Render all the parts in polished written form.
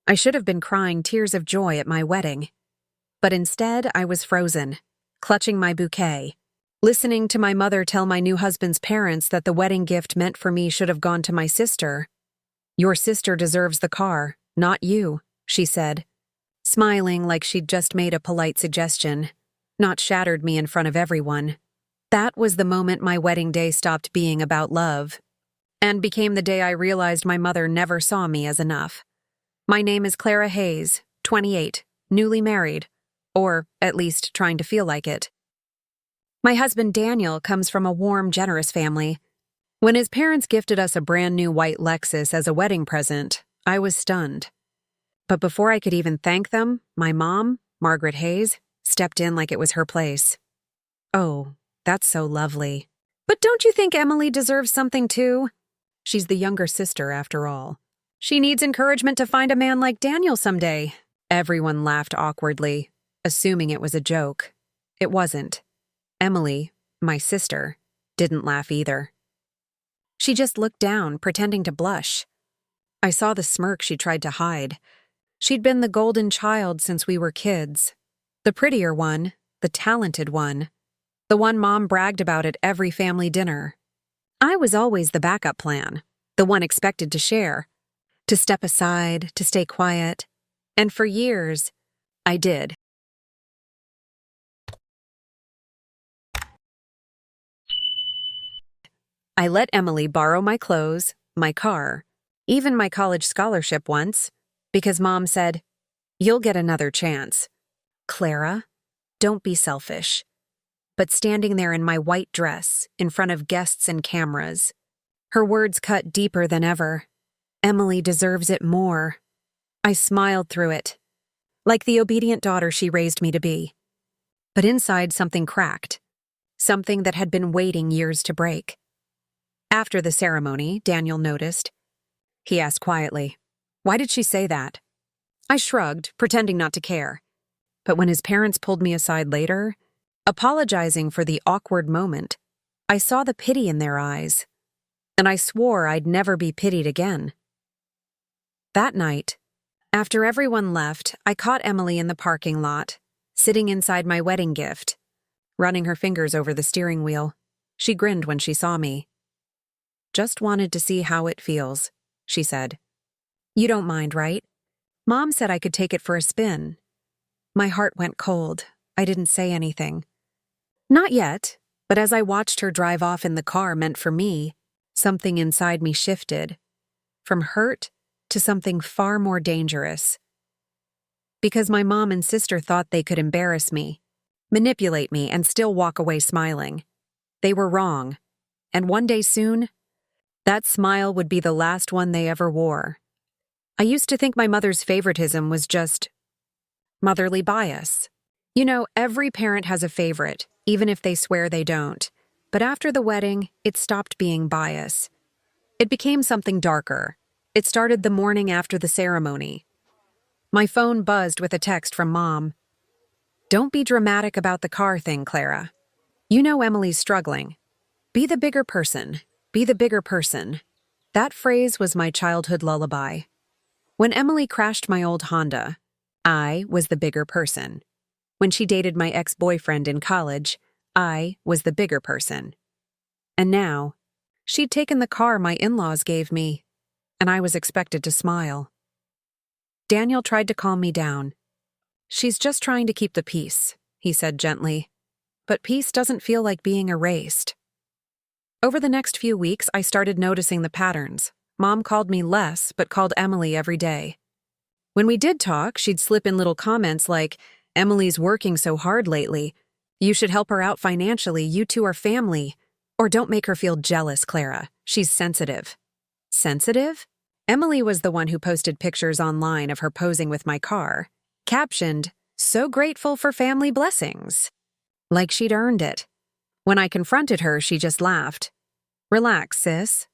I should have been crying tears of joy at my wedding. But instead, I was frozen, clutching my bouquet, listening to my mother tell my new husband's parents that the wedding gift meant for me should have gone to my sister. "Your sister deserves the car, not you," she said, smiling like she'd just made a polite suggestion, not shattered me in front of everyone. That was the moment my wedding day stopped being about love, and became the day I realized my mother never saw me as enough. My name is Clara Hayes, 28, newly married, or at least trying to feel like it. My husband Daniel comes from a warm, generous family. When his parents gifted us a brand new white Lexus as a wedding present, I was stunned. But before I could even thank them, my mom, Margaret Hayes, stepped in like it was her place. "Oh, that's so lovely. But don't you think Emily deserves something too? She's the younger sister, after all. She needs encouragement to find a man like Daniel someday." Everyone laughed awkwardly, assuming it was a joke. It wasn't. Emily, my sister, didn't laugh either. She just looked down, pretending to blush. I saw the smirk she tried to hide. She'd been the golden child since we were kids. The prettier one, the talented one. The one Mom bragged about at every family dinner. I was always the backup plan, the one expected to share, to step aside, to stay quiet. And for years, I did. I let Emily borrow my clothes, my car, even my college scholarship once, because Mom said, "You'll get another chance. Clara, don't be selfish." But standing there in my white dress, in front of guests and cameras, her words cut deeper than ever. Emily deserves it more. I smiled through it, like the obedient daughter she raised me to be. But inside something cracked, something that had been waiting years to break. After the ceremony, Daniel noticed. He asked quietly, "Why did she say that?" I shrugged, pretending not to care. But when his parents pulled me aside later, apologizing for the awkward moment, I saw the pity in their eyes, and I swore I'd never be pitied again. That night, after everyone left, I caught Emily in the parking lot, sitting inside my wedding gift, running her fingers over the steering wheel. She grinned when she saw me. "Just wanted to see how it feels," she said. "You don't mind, right?" Mom said I could take it for a spin. My heart went cold. I didn't say anything. Not yet, but as I watched her drive off in the car meant for me, something inside me shifted, from hurt to something far more dangerous. Because my mom and sister thought they could embarrass me, manipulate me, and still walk away smiling. They were wrong, and one day soon, that smile would be the last one they ever wore. I used to think my mother's favoritism was just motherly bias. You know, every parent has a favorite, even if they swear they don't. But after the wedding, it stopped being bias. It became something darker. It started the morning after the ceremony. My phone buzzed with a text from Mom. "Don't be dramatic about the car thing, Clara. You know Emily's struggling. Be the bigger person. Be the bigger person." That phrase was my childhood lullaby. When Emily crashed my old Honda, I was the bigger person. When she dated my ex-boyfriend in college, I was the bigger person. And now, she'd taken the car my in-laws gave me, and I was expected to smile. Daniel tried to calm me down. "She's just trying to keep the peace," he said gently. But peace doesn't feel like being erased. Over the next few weeks, I started noticing the patterns. Mom called me less, but called Emily every day. When we did talk, she'd slip in little comments like, "Emily's working so hard lately. You should help her out financially. You two are family." Or, "Don't make her feel jealous, Clara. She's sensitive." Sensitive? Emily was the one who posted pictures online of her posing with my car, captioned, "So grateful for family blessings." Like she'd earned it. When I confronted her, she just laughed. "Relax, sis.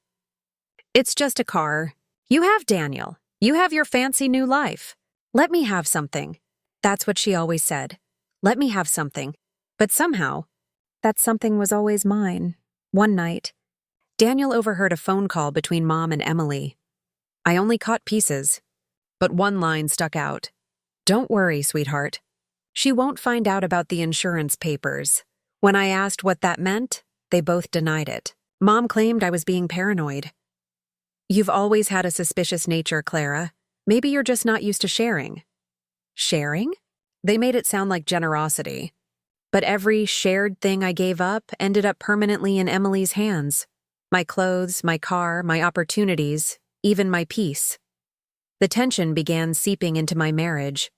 It's just a car. You have Daniel. You have your fancy new life. Let me have something." That's what she always said. Let me have something. But somehow, that something was always mine. One night, Daniel overheard a phone call between Mom and Emily. I only caught pieces. But one line stuck out. "Don't worry, sweetheart. She won't find out about the insurance papers." When I asked what that meant, they both denied it. Mom claimed I was being paranoid. "You've always had a suspicious nature, Clara. Maybe you're just not used to sharing." Sharing? They made it sound like generosity. But every shared thing I gave up ended up permanently in Emily's hands. My clothes, my car, my opportunities, even my peace. The tension began seeping into my marriage.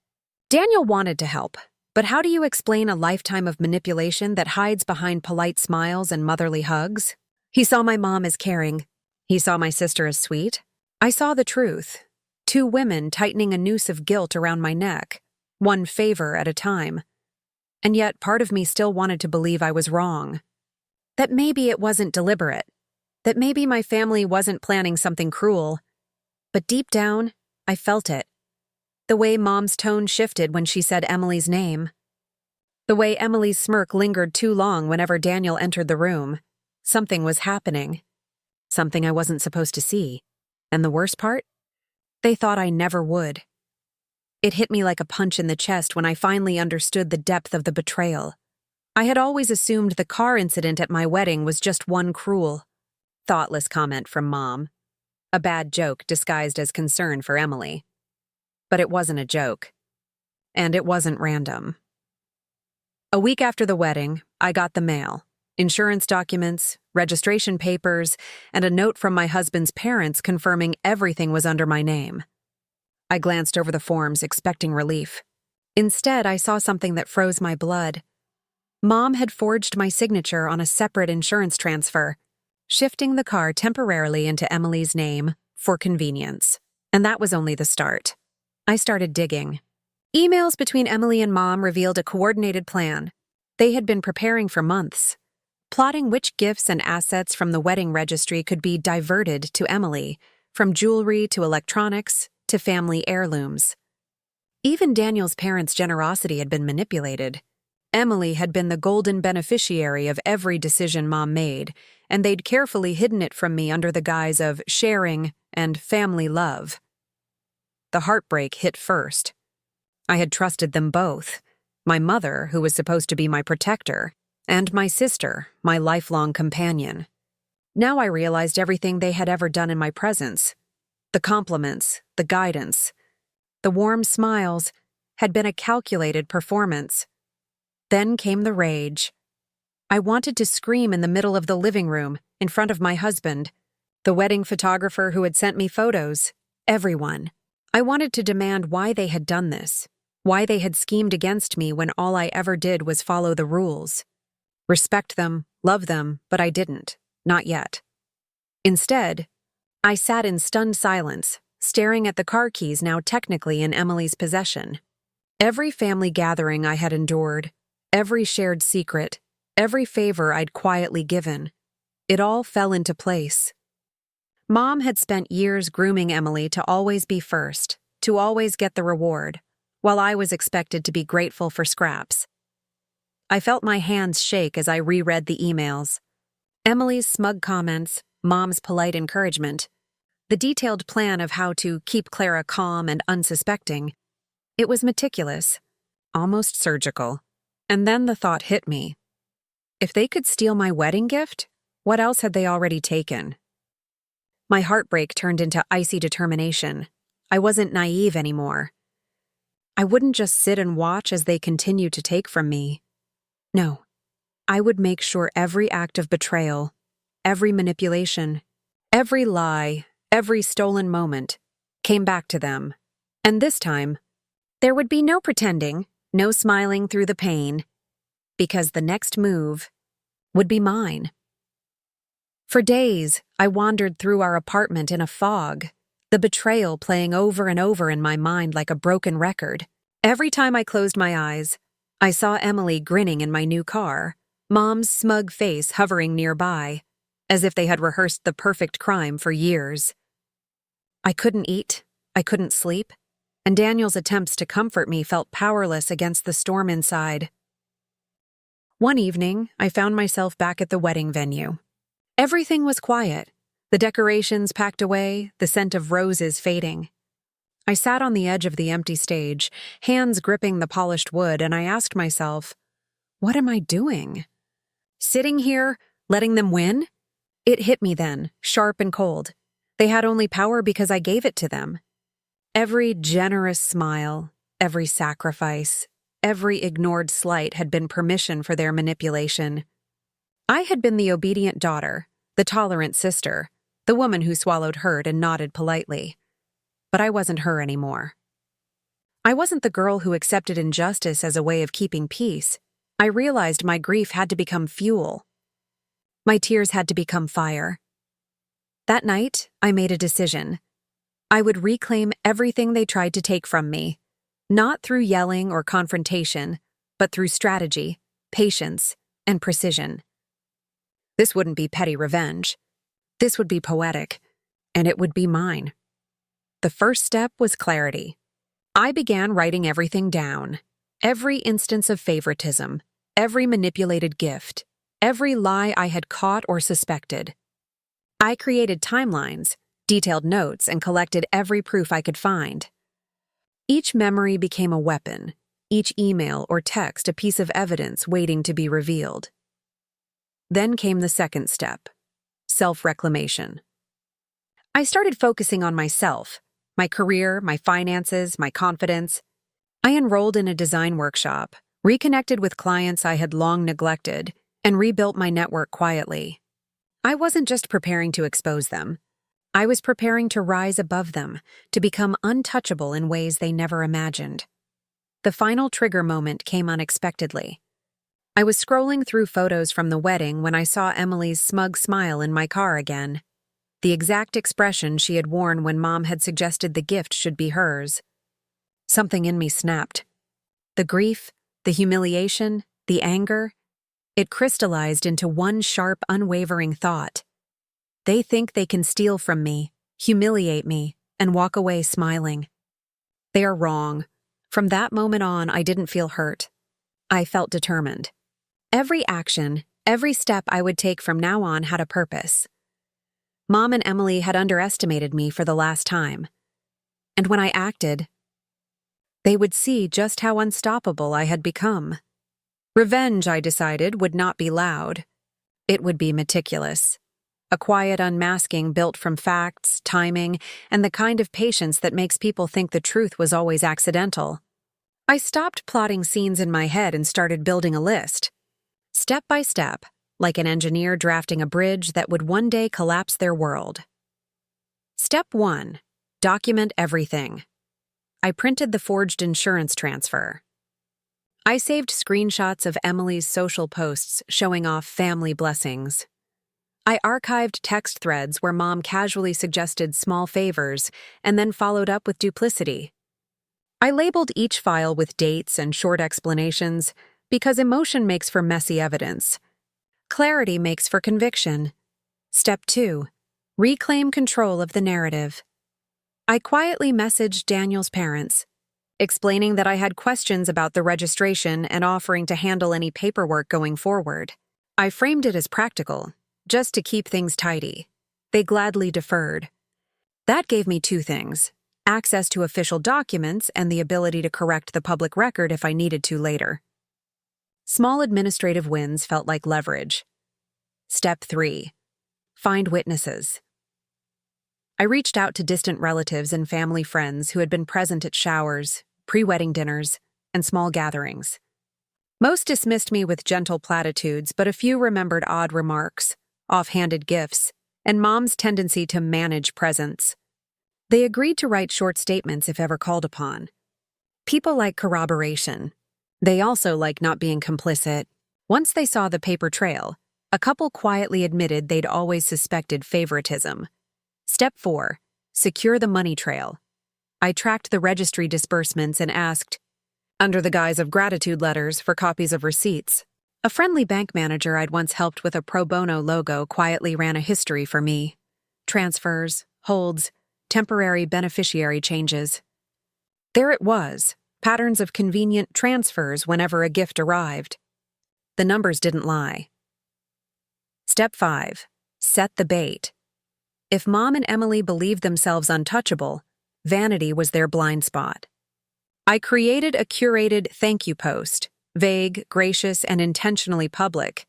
Daniel wanted to help, but how do you explain a lifetime of manipulation that hides behind polite smiles and motherly hugs? He saw my mom as caring. He saw my sister as sweet. I saw the truth. Two women tightening a noose of guilt around my neck, one favor at a time. And yet part of me still wanted to believe I was wrong. That maybe it wasn't deliberate. That maybe my family wasn't planning something cruel. But deep down, I felt it. The way Mom's tone shifted when she said Emily's name. The way Emily's smirk lingered too long whenever Daniel entered the room. Something was happening. Something I wasn't supposed to see. And the worst part? They thought I never would. It hit me like a punch in the chest when I finally understood the depth of the betrayal. I had always assumed the car incident at my wedding was just one cruel, thoughtless comment from Mom. A bad joke disguised as concern for Emily. But it wasn't a joke. And it wasn't random. A week after the wedding, I got the mail. Insurance documents, registration papers, and a note from my husband's parents confirming everything was under my name. I glanced over the forms, expecting relief. Instead, I saw something that froze my blood. Mom had forged my signature on a separate insurance transfer, shifting the car temporarily into Emily's name for convenience. And that was only the start. I started digging. Emails between Emily and Mom revealed a coordinated plan. They had been preparing for months, plotting which gifts and assets from the wedding registry could be diverted to Emily, from jewelry to electronics to family heirlooms. Even Daniel's parents' generosity had been manipulated. Emily had been the golden beneficiary of every decision Mom made, and they'd carefully hidden it from me under the guise of sharing and family love. The heartbreak hit first. I had trusted them both, my mother, who was supposed to be my protector, and my sister, my lifelong companion. Now I realized everything they had ever done in my presence. The compliments, the guidance, the warm smiles had been a calculated performance. Then came the rage. I wanted to scream in the middle of the living room, in front of my husband, the wedding photographer who had sent me photos, everyone. I wanted to demand why they had done this, why they had schemed against me when all I ever did was follow the rules. Respect them, love them, but I didn't, not yet. Instead, I sat in stunned silence, staring at the car keys now technically in Emily's possession. Every family gathering I had endured, every shared secret, every favor I'd quietly given, it all fell into place. Mom had spent years grooming Emily to always be first, to always get the reward, while I was expected to be grateful for scraps. I felt my hands shake as I reread the emails. Emily's smug comments, Mom's polite encouragement, the detailed plan of how to keep Clara calm and unsuspecting. It was meticulous, almost surgical. And then the thought hit me. If they could steal my wedding gift, what else had they already taken? My heartbreak turned into icy determination. I wasn't naive anymore. I wouldn't just sit and watch as they continued to take from me. No, I would make sure every act of betrayal, every manipulation, every lie, every stolen moment came back to them. And this time, there would be no pretending, no smiling through the pain, because the next move would be mine. For days, I wandered through our apartment in a fog, the betrayal playing over and over in my mind like a broken record. Every time I closed my eyes, I saw Emily grinning in my new car, Mom's smug face hovering nearby, as if they had rehearsed the perfect crime for years. I couldn't eat, I couldn't sleep, and Daniel's attempts to comfort me felt powerless against the storm inside. One evening, I found myself back at the wedding venue. Everything was quiet, the decorations packed away, the scent of roses fading. I sat on the edge of the empty stage, hands gripping the polished wood, and I asked myself, what am I doing? Sitting here, letting them win? It hit me then, sharp and cold. They had only power because I gave it to them. Every generous smile, every sacrifice, every ignored slight had been permission for their manipulation. I had been the obedient daughter, the tolerant sister, the woman who swallowed hurt and nodded politely. But I wasn't her anymore. I wasn't the girl who accepted injustice as a way of keeping peace. I realized my grief had to become fuel. My tears had to become fire. That night, I made a decision. I would reclaim everything they tried to take from me, not through yelling or confrontation, but through strategy, patience, and precision. This wouldn't be petty revenge. This would be poetic, and it would be mine. The first step was clarity. I began writing everything down. Every instance of favoritism, every manipulated gift, every lie I had caught or suspected. I created timelines, detailed notes, and collected every proof I could find. Each memory became a weapon, each email or text a piece of evidence waiting to be revealed. Then came the second step, self-reclamation. I started focusing on myself, my career, my finances, my confidence. I enrolled in a design workshop, reconnected with clients I had long neglected, and rebuilt my network quietly. I wasn't just preparing to expose them. I was preparing to rise above them, to become untouchable in ways they never imagined. The final trigger moment came unexpectedly. I was scrolling through photos from the wedding when I saw Emily's smug smile in my car again. The exact expression she had worn when Mom had suggested the gift should be hers. Something in me snapped. The grief, the humiliation, the anger, it crystallized into one sharp, unwavering thought. They think they can steal from me, humiliate me, and walk away smiling. They are wrong. From that moment on, I didn't feel hurt. I felt determined. Every action, every step I would take from now on had a purpose. Mom and Emily had underestimated me for the last time. And when I acted, they would see just how unstoppable I had become. Revenge, I decided, would not be loud. It would be meticulous. A quiet unmasking built from facts, timing, and the kind of patience that makes people think the truth was always accidental. I stopped plotting scenes in my head and started building a list. Step by step, like an engineer drafting a bridge that would one day collapse their world. Step 1. Document everything. I printed the forged insurance transfer. I saved screenshots of Emily's social posts showing off family blessings. I archived text threads where Mom casually suggested small favors and then followed up with duplicity. I labeled each file with dates and short explanations because emotion makes for messy evidence. Clarity makes for conviction. Step 2. Reclaim control of the narrative. I quietly messaged Daniel's parents, explaining that I had questions about the registration and offering to handle any paperwork going forward. I framed it as practical, just to keep things tidy. They gladly deferred. That gave me two things: access to official documents and the ability to correct the public record if I needed to later. Small administrative wins felt like leverage. Step 3. Find witnesses. I reached out to distant relatives and family friends who had been present at showers, pre-wedding dinners, and small gatherings. Most dismissed me with gentle platitudes, but a few remembered odd remarks, off-handed gifts, and Mom's tendency to manage presents. They agreed to write short statements if ever called upon. People like corroboration. They also like not being complicit. Once they saw the paper trail, a couple quietly admitted they'd always suspected favoritism. Step 4. Secure the money trail. I tracked the registry disbursements and asked, under the guise of gratitude letters, for copies of receipts. A friendly bank manager I'd once helped with a pro bono logo quietly ran a history for me. Transfers, holds, temporary beneficiary changes. There it was, patterns of convenient transfers whenever a gift arrived. The numbers didn't lie. Step 5. Set the bait. If Mom and Emily believed themselves untouchable, vanity was their blind spot. I created a curated thank you post, vague, gracious, and intentionally public,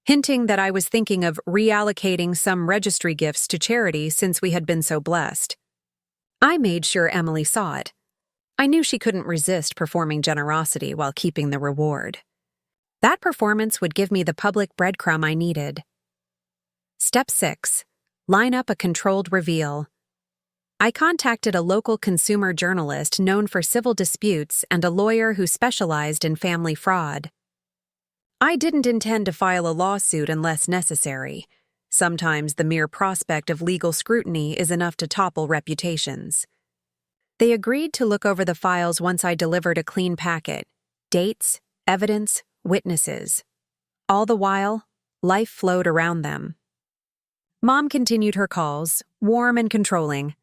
hinting that I was thinking of reallocating some registry gifts to charity since we had been so blessed. I made sure Emily saw it. I knew she couldn't resist performing generosity while keeping the reward. That performance would give me the public breadcrumb I needed. Step 6. Line up a controlled reveal. I contacted a local consumer journalist known for civil disputes and a lawyer who specialized in family fraud. I didn't intend to file a lawsuit unless necessary. Sometimes the mere prospect of legal scrutiny is enough to topple reputations. They agreed to look over the files once I delivered a clean packet: dates, evidence, witnesses. All the while, life flowed around them. Mom continued her calls, warm and controlling.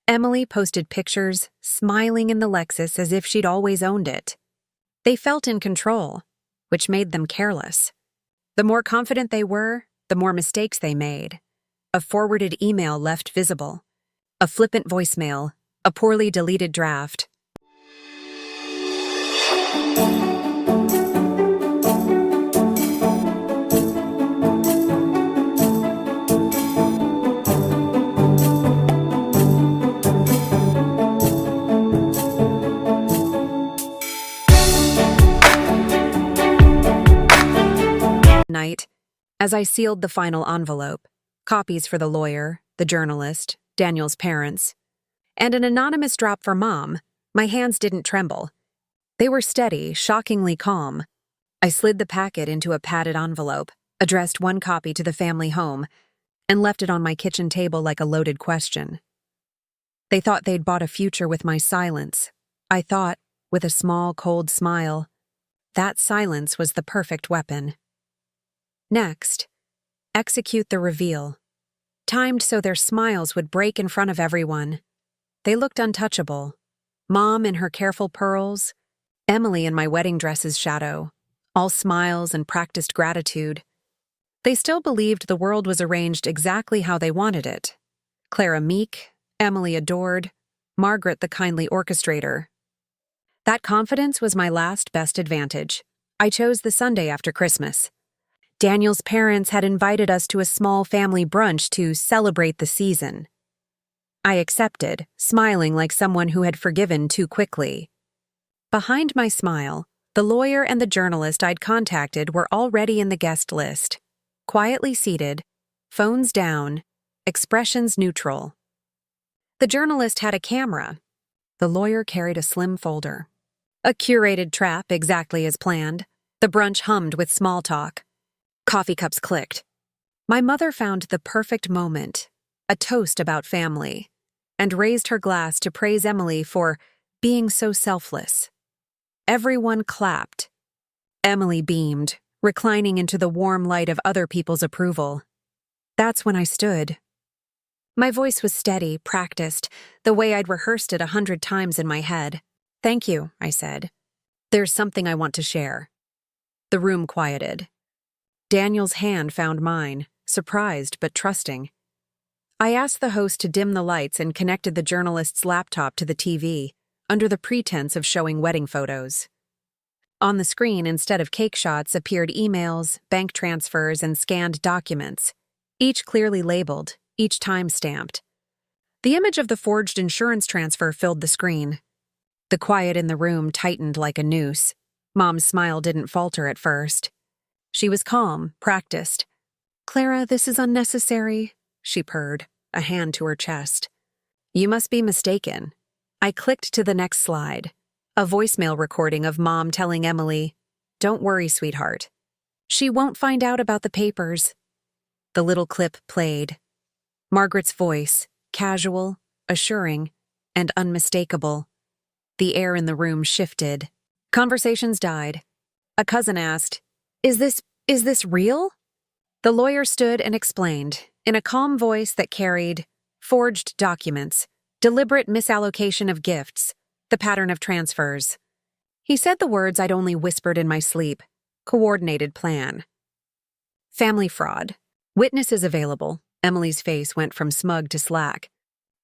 Emily posted pictures, smiling in the Lexus as if she'd always owned it. They felt in control, which made them careless. The more confident they were, the more mistakes they made. A forwarded email left visible. A flippant voicemail. A poorly deleted draft. Night, as I sealed the final envelope, copies for the lawyer, the journalist, Daniel's parents, and an anonymous drop for Mom, my hands didn't tremble. They were steady, shockingly calm. I slid the packet into a padded envelope, addressed one copy to the family home, and left it on my kitchen table like a loaded question. They thought they'd bought a future with my silence. I thought, with a small, cold smile, that silence was the perfect weapon. Next, execute the reveal. Timed so their smiles would break in front of everyone. They looked untouchable. Mom in her careful pearls, Emily in my wedding dress's shadow, all smiles and practiced gratitude. They still believed the world was arranged exactly how they wanted it. Clara meek, Emily adored, Margaret the kindly orchestrator. That confidence was my last best advantage. I chose the Sunday after Christmas. Daniel's parents had invited us to a small family brunch to celebrate the season. I accepted, smiling like someone who had forgiven too quickly. Behind my smile, the lawyer and the journalist I'd contacted were already in the guest list, quietly seated, phones down, expressions neutral. The journalist had a camera. The lawyer carried a slim folder. A curated trap exactly as planned. The brunch hummed with small talk. Coffee cups clicked. My mother found the perfect moment, a toast about family, and raised her glass to praise Emily for being so selfless. Everyone clapped. Emily beamed, reclining into the warm light of other people's approval. That's when I stood. My voice was steady, practiced, the way I'd rehearsed it 100 times in my head. "Thank you," I said. "There's something I want to share." The room quieted. Daniel's hand found mine, surprised but trusting. I asked the host to dim the lights and connected the journalist's laptop to the TV, under the pretense of showing wedding photos. On the screen, instead of cake shots, appeared emails, bank transfers, and scanned documents, each clearly labeled, each time-stamped. The image of the forged insurance transfer filled the screen. The quiet in the room tightened like a noose. Mom's smile didn't falter at first. She was calm, practiced. "Clara, this is unnecessary," she purred, a hand to her chest. "You must be mistaken." I clicked to the next slide, a voicemail recording of Mom telling Emily, "Don't worry, sweetheart. She won't find out about the papers." The little clip played. Margaret's voice, casual, assuring, and unmistakable. The air in the room shifted. Conversations died. A cousin asked, Is this real?" The lawyer stood and explained, in a calm voice that carried forged documents, deliberate misallocation of gifts, the pattern of transfers. He said the words I'd only whispered in my sleep. Coordinated plan. Family fraud. Witnesses available. Emily's face went from smug to slack.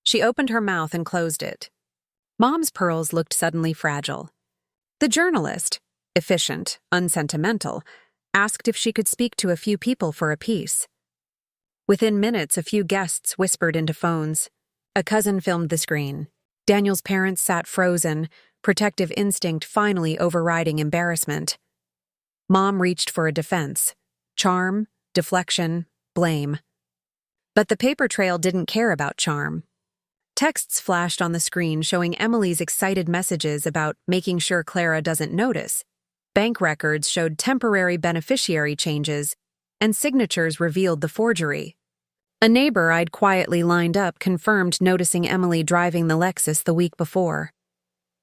She opened her mouth and closed it. Mom's pearls looked suddenly fragile. The journalist, efficient, unsentimental, asked if she could speak to a few people for a piece. Within minutes, a few guests whispered into phones. A cousin filmed the screen. Daniel's parents sat frozen, protective instinct finally overriding embarrassment. Mom reached for a defense. Charm, deflection, blame. But the paper trail didn't care about charm. Texts flashed on the screen showing Emily's excited messages about making sure Clara doesn't notice. Bank records showed temporary beneficiary changes, and signatures revealed the forgery. A neighbor I'd quietly lined up confirmed noticing Emily driving the Lexus the week before.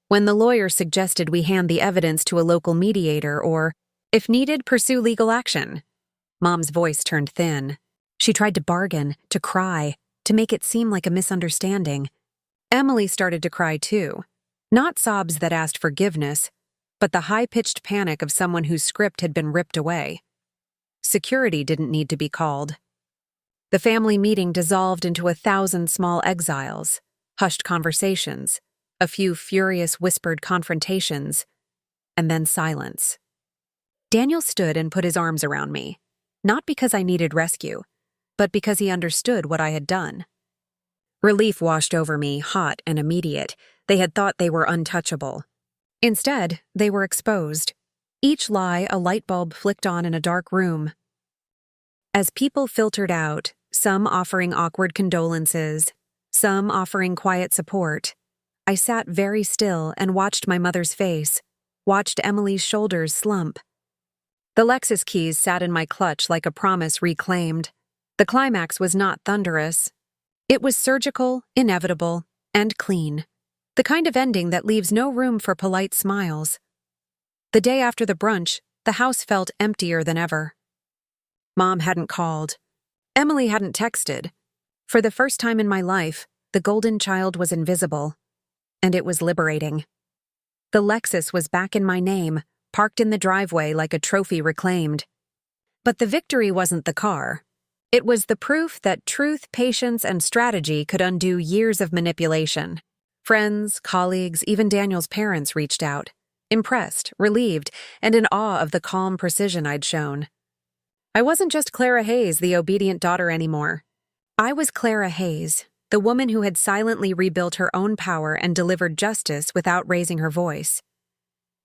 When the lawyer suggested we hand the evidence to a local mediator or, if needed, pursue legal action, Mom's voice turned thin. She tried to bargain, to cry, to make it seem like a misunderstanding. Emily started to cry too. Not sobs that asked forgiveness, but the high-pitched panic of someone whose script had been ripped away. Security didn't need to be called. The family meeting dissolved into 1,000 small exiles, hushed conversations, a few furious whispered confrontations, and then silence. Daniel stood and put his arms around me, not because I needed rescue, but because he understood what I had done. Relief washed over me, hot and immediate. They had thought they were untouchable. Instead, they were exposed. Each lie a light bulb flicked on in a dark room. As people filtered out, some offering awkward condolences, some offering quiet support, I sat very still and watched my mother's face, watched Emily's shoulders slump. The Lexus keys sat in my clutch like a promise reclaimed. The climax was not thunderous. It was surgical, inevitable, and clean. The kind of ending that leaves no room for polite smiles. The day after the brunch, the house felt emptier than ever. Mom hadn't called. Emily hadn't texted. For the first time in my life, the golden child was invisible. And it was liberating. The Lexus was back in my name, parked in the driveway like a trophy reclaimed. But the victory wasn't the car. It was the proof that truth, patience, and strategy could undo years of manipulation. Friends, colleagues, even Daniel's parents reached out, impressed, relieved, and in awe of the calm precision I'd shown. I wasn't just Clara Hayes, the obedient daughter anymore. I was Clara Hayes, the woman who had silently rebuilt her own power and delivered justice without raising her voice.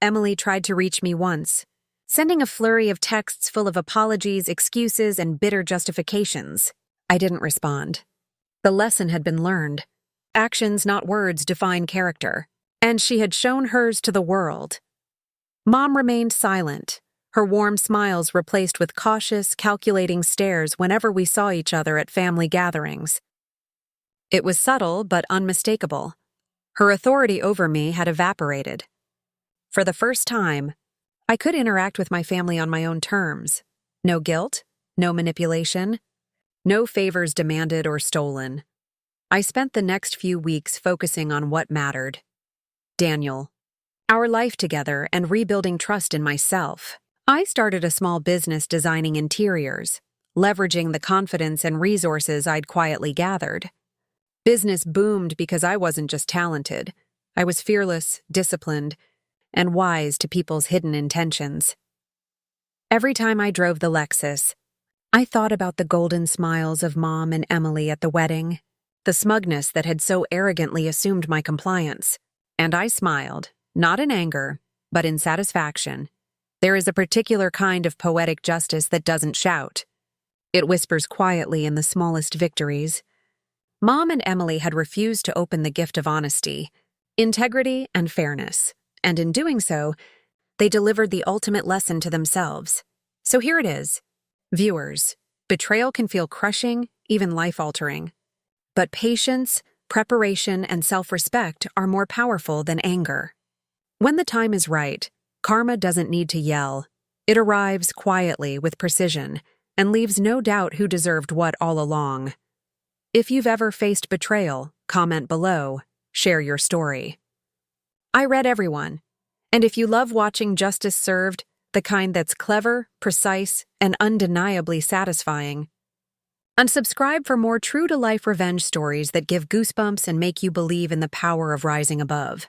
Emily tried to reach me once, sending a flurry of texts full of apologies, excuses, and bitter justifications. I didn't respond. The lesson had been learned. Actions, not words, define character, and she had shown hers to the world. Mom remained silent, her warm smiles replaced with cautious, calculating stares whenever we saw each other at family gatherings. It was subtle but unmistakable. Her authority over me had evaporated. For the first time, I could interact with my family on my own terms. No guilt, no manipulation, no favors demanded or stolen. I spent the next few weeks focusing on what mattered. Daniel, our life together, and rebuilding trust in myself. I started a small business designing interiors, leveraging the confidence and resources I'd quietly gathered. Business boomed because I wasn't just talented. I was fearless, disciplined, and wise to people's hidden intentions. Every time I drove the Lexus, I thought about the golden smiles of Mom and Emily at the wedding, the smugness that had so arrogantly assumed my compliance. And I smiled, not in anger, but in satisfaction. There is a particular kind of poetic justice that doesn't shout. It whispers quietly in the smallest victories. Mom and Emily had refused to open the gift of honesty, integrity, and fairness. And in doing so, they delivered the ultimate lesson to themselves. So here it is. Viewers, betrayal can feel crushing, even life-altering. But patience, preparation, and self-respect are more powerful than anger. When the time is right, karma doesn't need to yell. It arrives quietly with precision and leaves no doubt who deserved what all along. If you've ever faced betrayal, comment below, share your story. I read everyone, and if you love watching justice served, the kind that's clever, precise, and undeniably satisfying, Unsubscribe for more true-to-life revenge stories that give goosebumps and make you believe in the power of rising above.